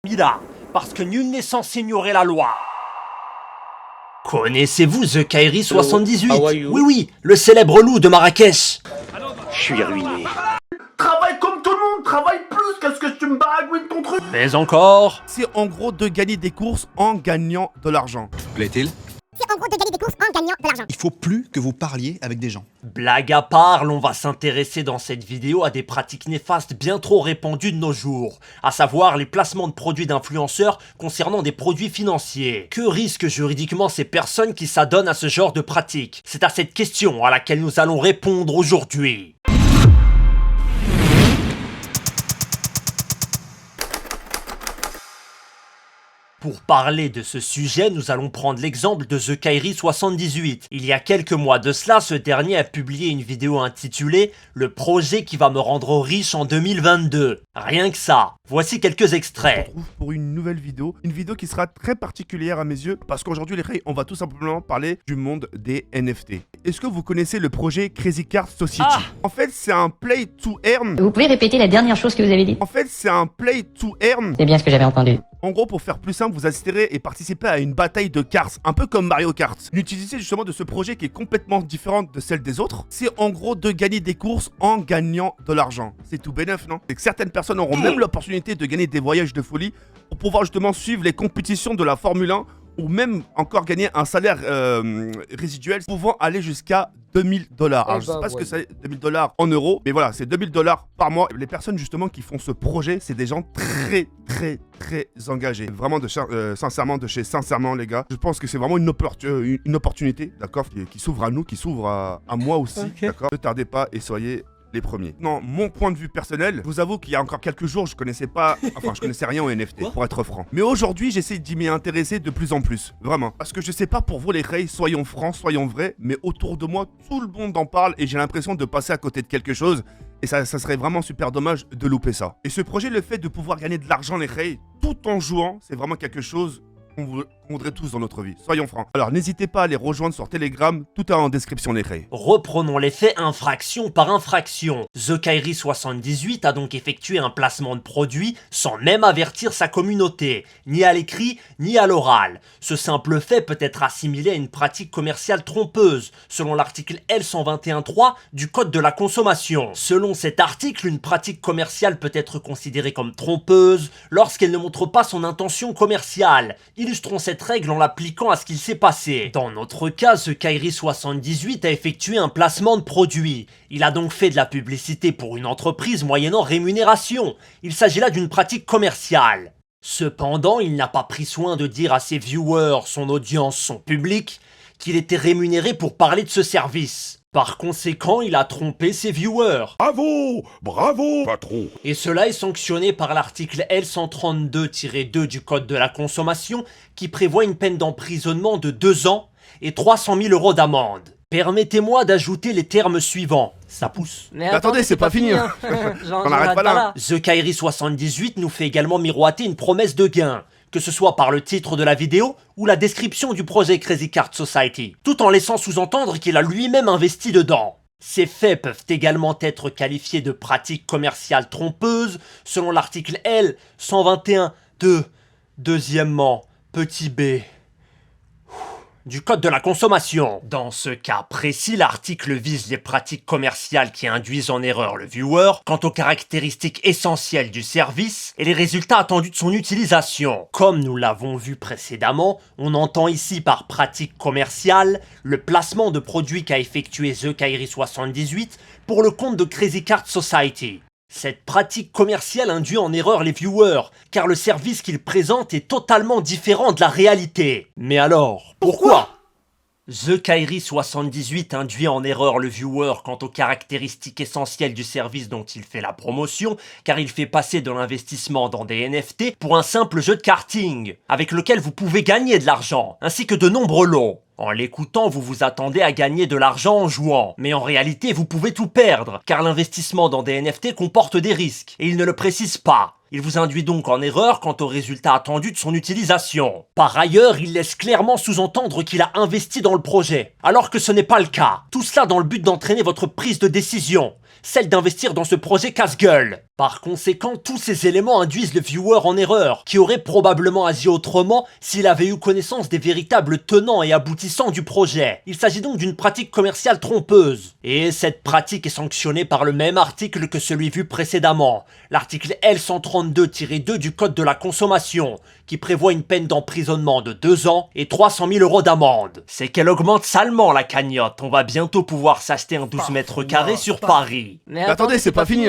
Mila, parce que nul n'est censé ignorer la loi. Connaissez-vous The Kairi 78? Oui, le célèbre loup de Marrakech. Je suis ruiné. Travaille comme tout le monde, travaille plus, qu'est-ce que tu me baragouines ton truc? Mais encore. C'est en gros de gagner des courses en gagnant de l'argent. Plaît-il? C'est en gros de gagner des courses en gagnant de l'argent. Il faut plus que vous parliez avec des gens. Blague à part, on va s'intéresser dans cette vidéo à des pratiques néfastes bien trop répandues de nos jours, à savoir les placements de produits d'influenceurs concernant des produits financiers. Que risquent juridiquement ces personnes qui s'adonnent à ce genre de pratiques? C'est à cette question à laquelle nous allons répondre aujourd'hui. Pour parler de ce sujet, nous allons prendre l'exemple de The Kairi 78. Il y a quelques mois de cela, ce dernier a publié une vidéo intitulée « Le projet qui va me rendre riche en 2022 ». Rien que ça. Voici quelques extraits. On se retrouve pour une nouvelle vidéo, une vidéo qui sera très particulière à mes yeux, parce qu'aujourd'hui les on va tout simplement parler du monde des NFT. Est-ce que vous connaissez le projet Crazy Card Society? En fait, c'est un play to earn. Vous pouvez répéter la dernière chose que vous avez dit? En fait, c'est un play to earn. C'est bien ce que j'avais entendu. En gros, pour faire plus simple, vous assisterez et participerez à une bataille de cartes, un peu comme Mario Kart. L'utilité justement de ce projet qui est complètement différente de celle des autres, c'est en gros de gagner des courses en gagnant de l'argent. C'est tout bénef, non? C'est que certaines personnes auront même l'opportunité de gagner des voyages de folie pour pouvoir justement suivre les compétitions de la Formule 1 ou même encore gagner un salaire résiduel pouvant aller jusqu'à 2000 $. Alors je sais pas ce que c'est 2000 $ en euros, mais voilà, c'est 2000 $ par mois. Les personnes justement qui font ce projet, c'est des gens très engagés. Vraiment sincèrement, de chez sincèrement les gars. Je pense que c'est vraiment une opportunité, d'accord, qui s'ouvre à nous, qui s'ouvre à moi aussi, d'accord. Ne tardez pas et soyez les premiers. Non, mon point de vue personnel, je vous avoue qu'il y a encore quelques jours, je connaissais rien aux NFT, pour être franc. Mais aujourd'hui, j'essaie d'y m'y intéresser de plus en plus, vraiment. Parce que je sais pas pour vous les rails, soyons francs, soyons vrais, mais autour de moi, tout le monde en parle et j'ai l'impression de passer à côté de quelque chose. Et ça serait vraiment super dommage de louper ça. Et ce projet, le fait de pouvoir gagner de l'argent les rails, tout en jouant, c'est vraiment quelque chose qu'on voudrait tous dans notre vie, soyons francs. Alors n'hésitez pas à les rejoindre sur Telegram, tout est en description les rails. Reprenons les faits infraction par infraction. The Kairi 78 a donc effectué un placement de produit sans même avertir sa communauté, ni à l'écrit, ni à l'oral. Ce simple fait peut être assimilé à une pratique commerciale trompeuse, selon l'article L121.3 du Code de la consommation. Selon cet article, une pratique commerciale peut être considérée comme trompeuse lorsqu'elle ne montre pas son intention commerciale. Illustrons cette règle en l'appliquant à ce qu'il s'est passé. Dans notre cas, The Kairi 78 a effectué un placement de produit. Il a donc fait de la publicité pour une entreprise moyennant rémunération. Il s'agit là d'une pratique commerciale. Cependant, il n'a pas pris soin de dire à ses viewers, son audience, son public, qu'il était rémunéré pour parler de ce service. Par conséquent, il a trompé ses viewers. Bravo, patron. Et cela est sanctionné par l'article L132-2 du Code de la consommation qui prévoit une peine d'emprisonnement de 2 ans et 300 000 € d'amende. Permettez-moi d'ajouter les termes suivants. Ça pousse. Mais attendez, c'est pas fini. On n'arrête pas là. The Kairi 78 nous fait également miroiter une promesse de gain, que ce soit par le titre de la vidéo ou la description du projet Crazy Card Society, tout en laissant sous-entendre qu'il a lui-même investi dedans. Ces faits peuvent également être qualifiés de pratiques commerciales trompeuses, selon l'article L121.2, deuxièmement, petit b, du Code de la consommation. Dans ce cas précis, l'article vise les pratiques commerciales qui induisent en erreur le viewer quant aux caractéristiques essentielles du service et les résultats attendus de son utilisation. Comme nous l'avons vu précédemment, on entend ici par pratique commerciale le placement de produits qu'a effectué The Kairi 78 pour le compte de Crazy Card Society. Cette pratique commerciale induit en erreur les viewers, car le service qu'ils présentent est totalement différent de la réalité. Mais alors, pourquoi? The Kairi 78 induit en erreur le viewer quant aux caractéristiques essentielles du service dont il fait la promotion, car il fait passer de l'investissement dans des NFT pour un simple jeu de karting, avec lequel vous pouvez gagner de l'argent, ainsi que de nombreux lots. En l'écoutant, vous vous attendez à gagner de l'argent en jouant, mais en réalité vous pouvez tout perdre, car l'investissement dans des NFT comporte des risques, et il ne le précise pas. Il vous induit donc en erreur quant aux résultats attendus de son utilisation. Par ailleurs, il laisse clairement sous-entendre qu'il a investi dans le projet, alors que ce n'est pas le cas. Tout cela dans le but d'entraîner votre prise de décision, celle d'investir dans ce projet casse-gueule. Par conséquent, tous ces éléments induisent le viewer en erreur, qui aurait probablement agi autrement s'il avait eu connaissance des véritables tenants et aboutissants du projet. Il s'agit donc d'une pratique commerciale trompeuse. Et cette pratique est sanctionnée par le même article que celui vu précédemment, l'article L132-2 du Code de la consommation, qui prévoit une peine d'emprisonnement de 2 ans et 300 000 € d'amende. C'est qu'elle augmente salement la cagnotte, on va bientôt pouvoir s'acheter un 12 mètres carrés sur Paris. Mais attendez, c'est pas fini.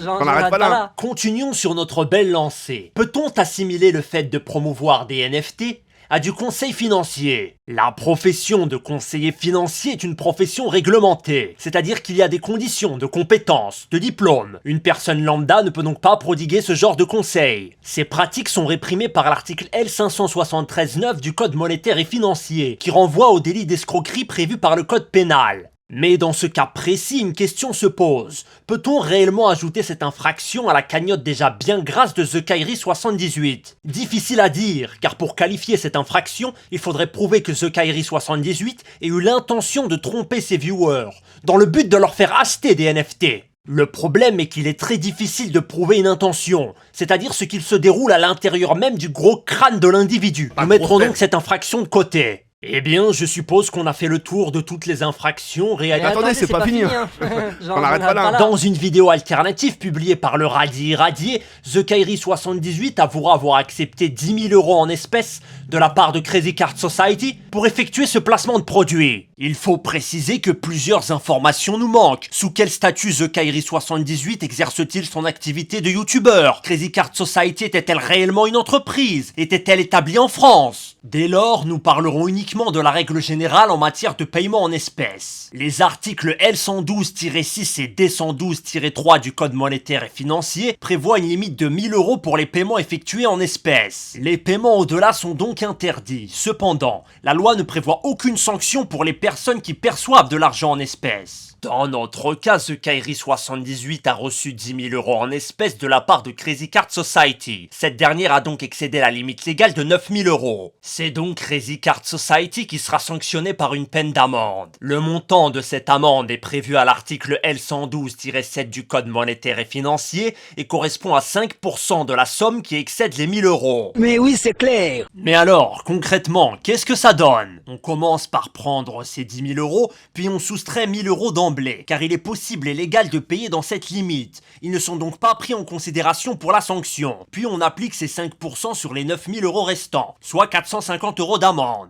On n'arrête pas là. Continuons sur notre belle lancée. Peut-on assimiler le fait de promouvoir des NFT à du conseil financier? La profession de conseiller financier est une profession réglementée, c'est-à-dire qu'il y a des conditions de compétences, de diplôme. Une personne lambda ne peut donc pas prodiguer ce genre de conseils. Ces pratiques sont réprimées par l'article L573-9 du Code monétaire et financier, qui renvoie au délit d'escroquerie prévu par le Code pénal. Mais dans ce cas précis, une question se pose. Peut-on réellement ajouter cette infraction à la cagnotte déjà bien grasse de The Kairi 78? Difficile à dire, car pour qualifier cette infraction, il faudrait prouver que The Kairi 78 ait eu l'intention de tromper ses viewers, dans le but de leur faire acheter des NFT. Le problème est qu'il est très difficile de prouver une intention, c'est-à-dire ce qu'il se déroule à l'intérieur même du gros crâne de l'individu. Nous mettrons donc cette infraction de côté. Eh bien, je suppose qu'on a fait le tour de toutes les infractions réalisées. Attendez, c'est pas fini. On n'arrête pas là. Dans une vidéo alternative publiée par le Radi Radier, The Kairi 78 avouera avoir accepté 10 000 € en espèces de la part de Crazy Card Society pour effectuer ce placement de produit. Il faut préciser que plusieurs informations nous manquent. Sous quel statut The Kairi 78 exerce-t-il son activité de youtubeur? Crazy Card Society était-elle réellement une entreprise? Était-elle établie en France? Dès lors, nous parlerons uniquement de la règle générale en matière de paiement en espèces. Les articles L112-6 et D112-3 du Code monétaire et financier prévoient une limite de 1 000 € pour les paiements effectués en espèces. Les paiements au-delà sont donc interdits. Cependant, la loi ne prévoit aucune sanction pour les personnes qui perçoivent de l'argent en espèces. Dans notre cas, The Kairi 78 a reçu 10 000 € en espèces de la part de Crazy Card Society. Cette dernière a donc excédé la limite légale de 9 000 €. C'est donc Crazy Card Society qui sera sanctionné par une peine d'amende. Le montant de cette amende est prévu à l'article L112-7 du Code monétaire et financier et correspond à 5% de la somme qui excède les 1 000 €. Mais oui, c'est clair. Mais alors, concrètement, qu'est-ce que ça donne? On commence par prendre ces 10 000 €, puis on soustrait 1 000 € d'amende, car il est possible et légal de payer dans cette limite. Ils ne sont donc pas pris en considération pour la sanction. Puis on applique ces 5% sur les 9 000 € restants, soit 450 € d'amende.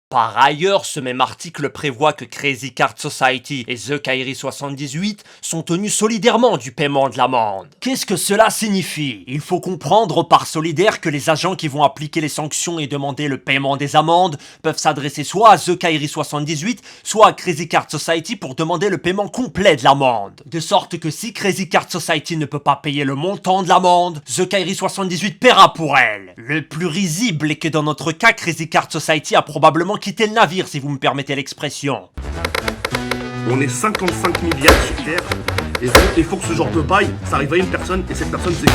Par ailleurs, ce même article prévoit que Crazy Card Society et The Kairi 78 sont tenus solidairement du paiement de l'amende. Qu'est-ce que cela signifie? Il faut comprendre par solidaire que les agents qui vont appliquer les sanctions et demander le paiement des amendes peuvent s'adresser soit à The Kairi 78, soit à Crazy Card Society pour demander le paiement complet de l'amende. De sorte que si Crazy Card Society ne peut pas payer le montant de l'amende, The Kairi 78 paiera pour elle. Le plus risible est que dans notre cas, Crazy Card Society a probablement quitté le navire, si vous me permettez l'expression. On est 55 milliards sur Terre, et donc il faut que ce genre de paille, ça arrive à une personne, et cette personne c'est qui?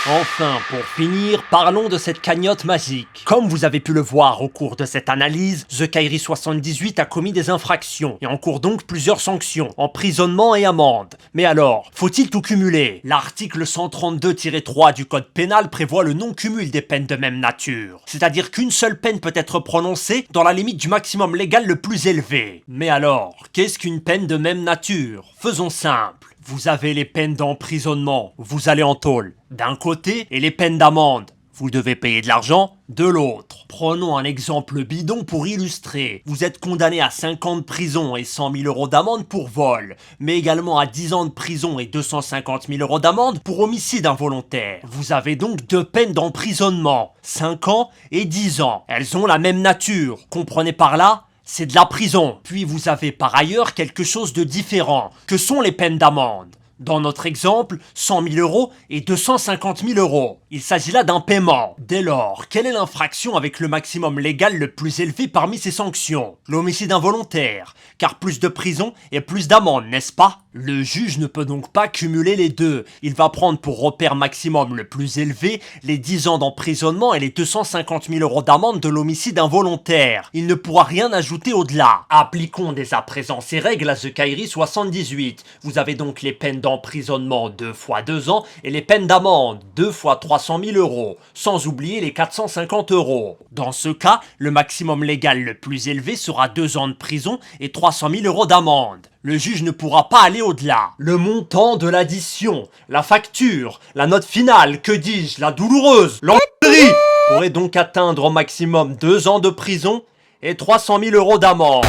Enfin, pour finir, parlons de cette cagnotte magique. Comme vous avez pu le voir au cours de cette analyse, The Kairi 78 a commis des infractions et encourt donc plusieurs sanctions, emprisonnement et amende. Mais alors, faut-il tout cumuler? L'article 132-3 du Code pénal prévoit le non-cumul des peines de même nature. C'est-à-dire qu'une seule peine peut être prononcée dans la limite du maximum légal le plus élevé. Mais alors, qu'est-ce qu'une peine de même nature? Faisons simple. Vous avez les peines d'emprisonnement, vous allez en tôle, d'un côté, et les peines d'amende, vous devez payer de l'argent, de l'autre. Prenons un exemple bidon pour illustrer. Vous êtes condamné à 5 ans de prison et 100 000 € d'amende pour vol, mais également à 10 ans de prison et 250 000 € d'amende pour homicide involontaire. Vous avez donc 2 peines d'emprisonnement, 5 ans et 10 ans. Elles ont la même nature, comprenez par là? C'est de la prison. Puis vous avez par ailleurs quelque chose de différent, que sont les peines d'amende. Dans notre exemple, 100 000 € et 250 000 €. Il s'agit là d'un paiement. Dès lors, quelle est l'infraction avec le maximum légal le plus élevé parmi ces sanctions? L'homicide involontaire, car plus de prison et plus d'amende, n'est-ce pas? Le juge ne peut donc pas cumuler les deux. Il va prendre pour repère maximum le plus élevé les 10 ans d'emprisonnement et les 250 000 € d'amende de l'homicide involontaire. Il ne pourra rien ajouter au-delà. Appliquons dès à présent ces règles à The Kairi 78. Vous avez donc les peines d'emprisonnement 2 fois 2 ans et les peines d'amende 2 fois 300 000 €, sans oublier les 450 €. Dans ce cas, le maximum légal le plus élevé sera 2 ans de prison et 300 000 € d'amende. Le juge ne pourra pas aller au-delà. Le montant de l'addition, la facture, la note finale, que dis-je, la douloureuse, l'enlerie, pourrait donc atteindre au maximum 2 ans de prison et 300 000 € d'amende.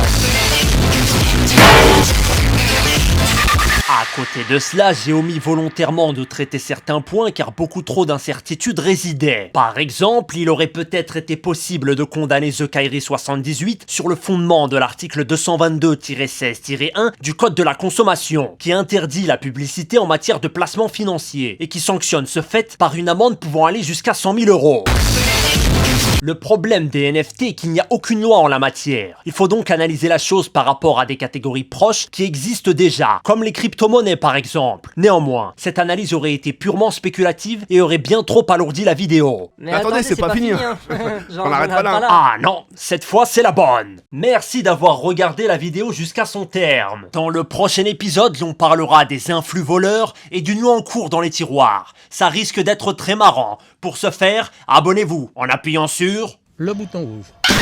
À côté de cela, j'ai omis volontairement de traiter certains points car beaucoup trop d'incertitudes résidaient. Par exemple, il aurait peut-être été possible de condamner The Kairi 78 sur le fondement de l'article 222-16-1 du Code de la consommation, qui interdit la publicité en matière de placement financier et qui sanctionne ce fait par une amende pouvant aller jusqu'à 100 000 €. Le problème des NFT est qu'il n'y a aucune loi en la matière. Il faut donc analyser la chose par rapport à des catégories proches qui existent déjà, comme les crypto-monnaies par exemple. Néanmoins, cette analyse aurait été purement spéculative et aurait bien trop alourdi la vidéo. Mais Attendez, c'est pas fini. hein. Genre, On arrête pas là. Ah non, cette fois c'est la bonne. Merci d'avoir regardé la vidéo jusqu'à son terme. Dans le prochain épisode, l'on parlera des influx voleurs et d'une loi en cours dans les tiroirs. Ça risque d'être très marrant. Pour ce faire, abonnez-vous en appuyant sur le bouton rouge.